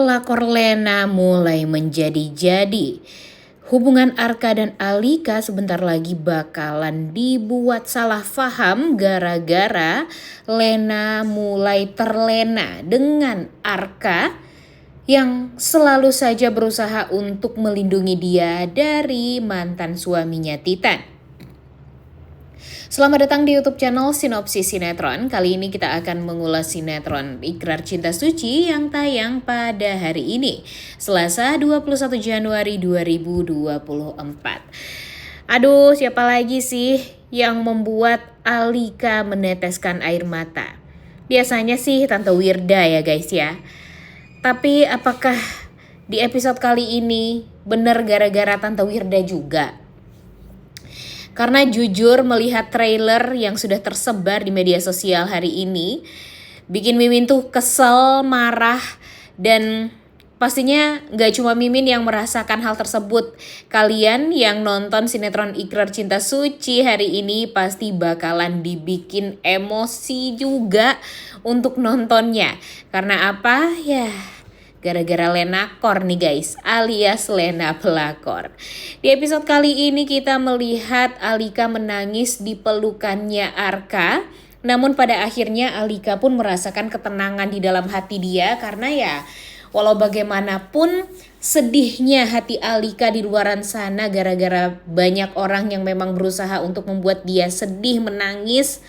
pelakor Lena mulai menjadi-jadi. Hubungan Arka dan Alika sebentar lagi bakalan dibuat salah paham gara-gara Lena mulai terlena dengan Arka yang selalu saja berusaha untuk melindungi dia dari mantan suaminya Titan. Selamat datang di YouTube channel Sinopsis Sinetron. Kali ini kita akan mengulas sinetron Ikrar Cinta Suci yang tayang pada hari ini, Selasa 21 Januari 2024. Aduh, siapa lagi sih yang membuat Alika meneteskan air mata? Biasanya sih Tante Wirda ya guys ya. Tapi apakah di episode kali ini benar gara-gara Tante Wirda juga? Karena jujur melihat trailer yang sudah tersebar di media sosial hari ini bikin Mimin tuh kesel, marah, dan pastinya gak cuma Mimin yang merasakan hal tersebut. Kalian yang nonton sinetron Ikrar Cinta Suci hari ini pasti bakalan dibikin emosi juga untuk nontonnya. Karena apa? Ya, gara-gara Lena Kor nih guys, alias Lena pelakor. Di episode kali ini kita melihat Alika menangis di pelukannya Arka. Namun pada akhirnya Alika pun merasakan ketenangan di dalam hati dia. Karena ya walau bagaimanapun sedihnya hati Alika di luaran sana gara-gara banyak orang yang memang berusaha untuk membuat dia sedih, menangis,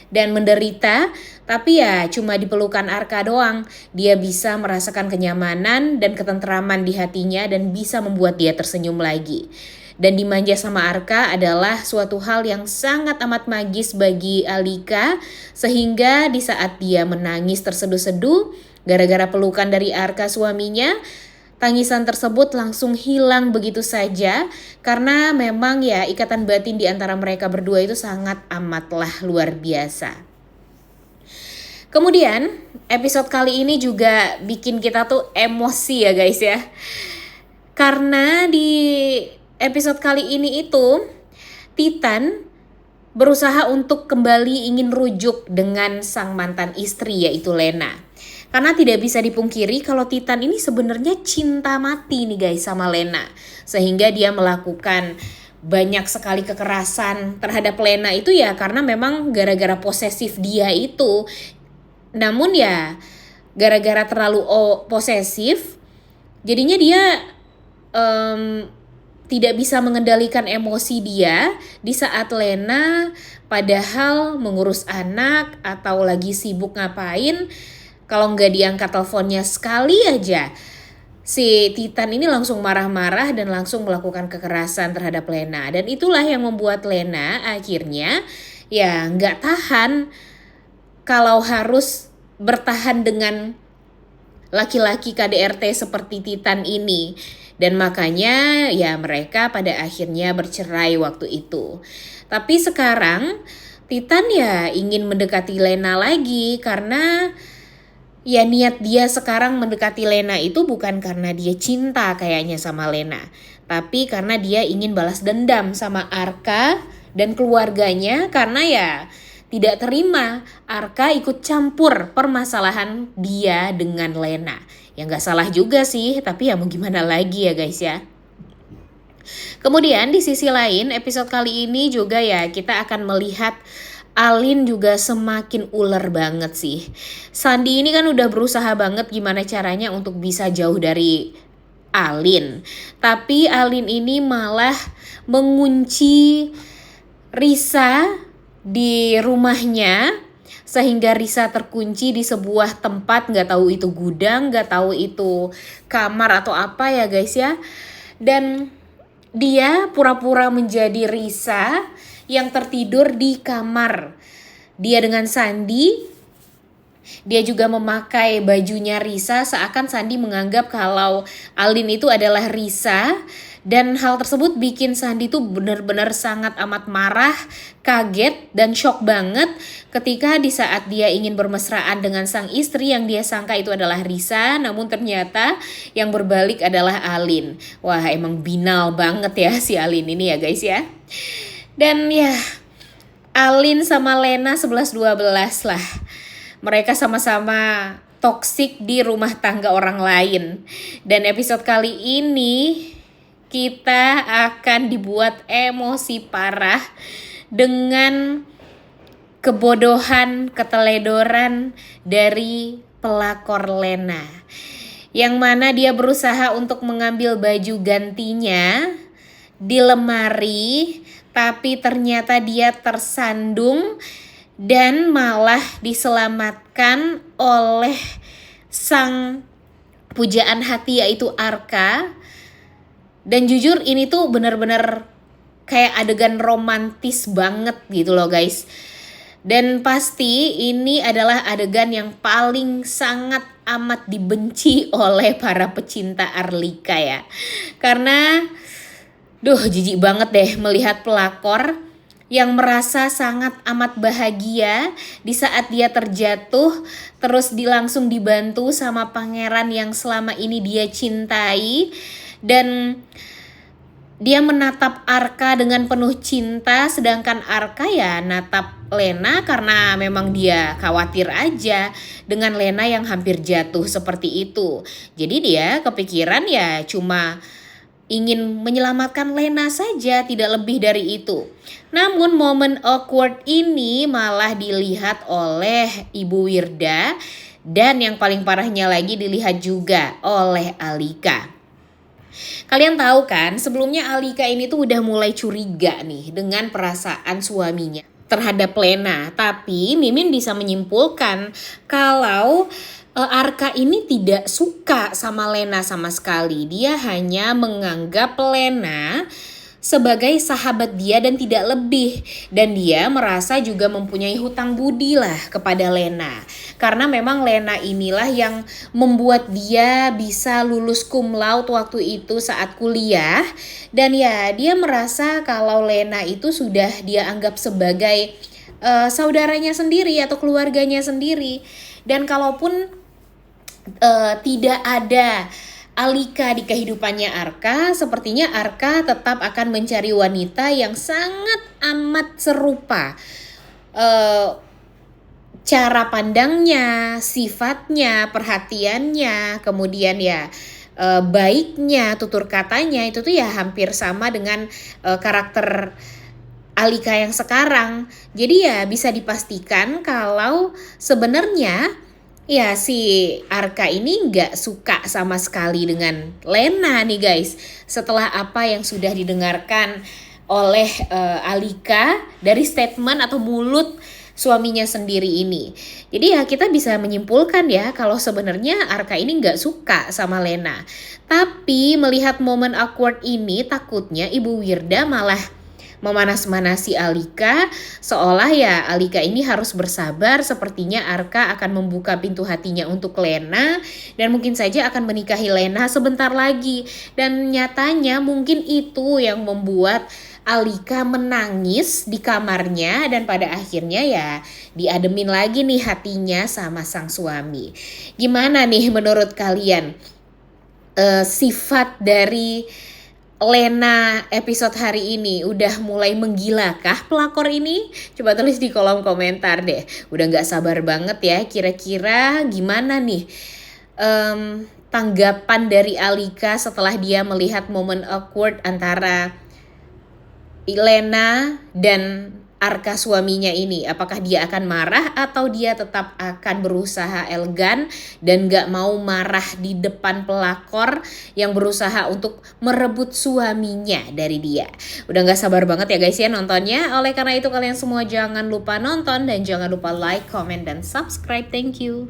dan menderita, tapi ya cuma di pelukan Arka doang dia bisa merasakan kenyamanan dan ketentraman di hatinya dan bisa membuat dia tersenyum lagi. Dan dimanja sama Arka adalah suatu hal yang sangat amat magis bagi Alika, sehingga di saat dia menangis terseduh-seduh gara-gara pelukan dari Arka suaminya, tangisan tersebut langsung hilang begitu saja karena memang ya ikatan batin di antara mereka berdua itu sangat amatlah luar biasa. Kemudian episode kali ini juga bikin kita tuh emosi ya guys ya. Karena di episode kali ini itu Titan berusaha untuk kembali ingin rujuk dengan sang mantan istri yaitu Lena. Karena tidak bisa dipungkiri kalau Titan ini sebenarnya cinta mati nih guys sama Lena. Sehingga dia melakukan banyak sekali kekerasan terhadap Lena itu ya karena memang gara-gara posesif dia itu. Namun ya gara-gara terlalu posesif jadinya dia tidak bisa mengendalikan emosi dia di saat Lena padahal mengurus anak atau lagi sibuk ngapain. Kalau nggak diangkat teleponnya sekali aja, si Titan ini langsung marah-marah dan langsung melakukan kekerasan terhadap Lena. Dan itulah yang membuat Lena akhirnya ya nggak tahan kalau harus bertahan dengan laki-laki KDRT seperti Titan ini. Dan makanya ya mereka pada akhirnya bercerai waktu itu. Tapi sekarang Titan ya ingin mendekati Lena lagi karena ya niat dia sekarang mendekati Lena itu bukan karena dia cinta kayaknya sama Lena. Tapi karena dia ingin balas dendam sama Arka dan keluarganya karena ya tidak terima Arka ikut campur permasalahan dia dengan Lena. Ya gak salah juga sih, tapi ya mau gimana lagi ya guys ya. Kemudian di sisi lain episode kali ini juga ya kita akan melihat Alin juga semakin ular banget sih. Sandi ini kan udah berusaha banget gimana caranya untuk bisa jauh dari Alin. Tapi Alin ini malah mengunci Risa di rumahnya. Sehingga Risa terkunci di sebuah tempat, gak tahu itu gudang, gak tahu itu kamar atau apa ya guys ya. Dan dia pura-pura menjadi Risa yang tertidur di kamar. Dia dengan Sandi, dia juga memakai bajunya Risa seakan Sandi menganggap kalau Alin itu adalah Risa. Dan hal tersebut bikin Sandi tuh benar-benar sangat amat marah, kaget, dan shock banget ketika di saat dia ingin bermesraan dengan sang istri yang dia sangka itu adalah Risa, namun ternyata yang berbalik adalah Alin. Wah emang binal banget ya si Alin ini ya guys ya. Dan ya Alin sama Lena 11-12 lah. Mereka sama-sama toksik di rumah tangga orang lain. Dan episode kali ini kita akan dibuat emosi parah dengan kebodohan, keteledoran dari pelakor Lena. Yang mana dia berusaha untuk mengambil baju gantinya di lemari, tapi ternyata dia tersandung dan malah diselamatkan oleh sang pujaan hati yaitu Arka. Dan jujur ini tuh bener-bener kayak adegan romantis banget gitu loh guys. Dan pasti ini adalah adegan yang paling sangat amat dibenci oleh para pecinta Arlika ya. Karena jijik banget deh melihat pelakor yang merasa sangat amat bahagia di saat dia terjatuh, terus langsung dibantu sama pangeran yang selama ini dia cintai. Dan dia menatap Arka dengan penuh cinta, sedangkan Arka ya natap Lena karena memang dia khawatir aja dengan Lena yang hampir jatuh seperti itu. Jadi dia kepikiran ya cuma ingin menyelamatkan Lena saja, tidak lebih dari itu. Namun momen awkward ini malah dilihat oleh Ibu Wirda dan yang paling parahnya lagi dilihat juga oleh Alika. Kalian tahu kan, sebelumnya Alika ini tuh udah mulai curiga nih dengan perasaan suaminya terhadap Lena. Tapi Mimin bisa menyimpulkan kalau Arka ini tidak suka sama Lena sama sekali. Dia hanya menganggap Lena sebagai sahabat dia dan tidak lebih. Dan dia merasa juga mempunyai hutang budi lah kepada Lena. Karena memang Lena inilah yang membuat dia bisa lulus cum laude waktu itu saat kuliah. Dan ya dia merasa kalau Lena itu sudah dia anggap sebagai saudaranya sendiri atau keluarganya sendiri. Dan kalaupun tidak ada Alika di kehidupannya Arka, sepertinya Arka tetap akan mencari wanita yang sangat amat serupa cara pandangnya, sifatnya, perhatiannya, kemudian ya baiknya, tutur katanya itu tuh ya hampir sama dengan karakter Alika yang sekarang. Jadi ya bisa dipastikan kalau sebenarnya ya si Arka ini gak suka sama sekali dengan Lena nih guys. Setelah apa yang sudah didengarkan oleh Alika dari statement atau mulut suaminya sendiri ini. Jadi ya kita bisa menyimpulkan ya kalau sebenarnya Arka ini gak suka sama Lena. Tapi melihat momen awkward ini takutnya Ibu Wirda malah memanas-manasi Alika, seolah ya Alika ini harus bersabar, sepertinya Arka akan membuka pintu hatinya untuk Lena dan mungkin saja akan menikahi Lena sebentar lagi. Dan nyatanya mungkin itu yang membuat Alika menangis di kamarnya dan pada akhirnya ya diademin lagi nih hatinya sama sang suami. Gimana nih menurut kalian sifat dari Lena episode hari ini? Udah mulai menggilakah pelakor ini? Coba tulis di kolom komentar deh. Udah gak sabar banget ya, kira-kira gimana nih tanggapan dari Alika setelah dia melihat momen awkward antara Lena dan Arka suaminya ini. Apakah dia akan marah atau dia tetap akan berusaha elegan dan gak mau marah di depan pelakor yang berusaha untuk merebut suaminya dari dia. Udah gak sabar banget ya guys ya nontonnya. Oleh karena itu kalian semua jangan lupa nonton dan jangan lupa like, comment, dan subscribe. Thank you.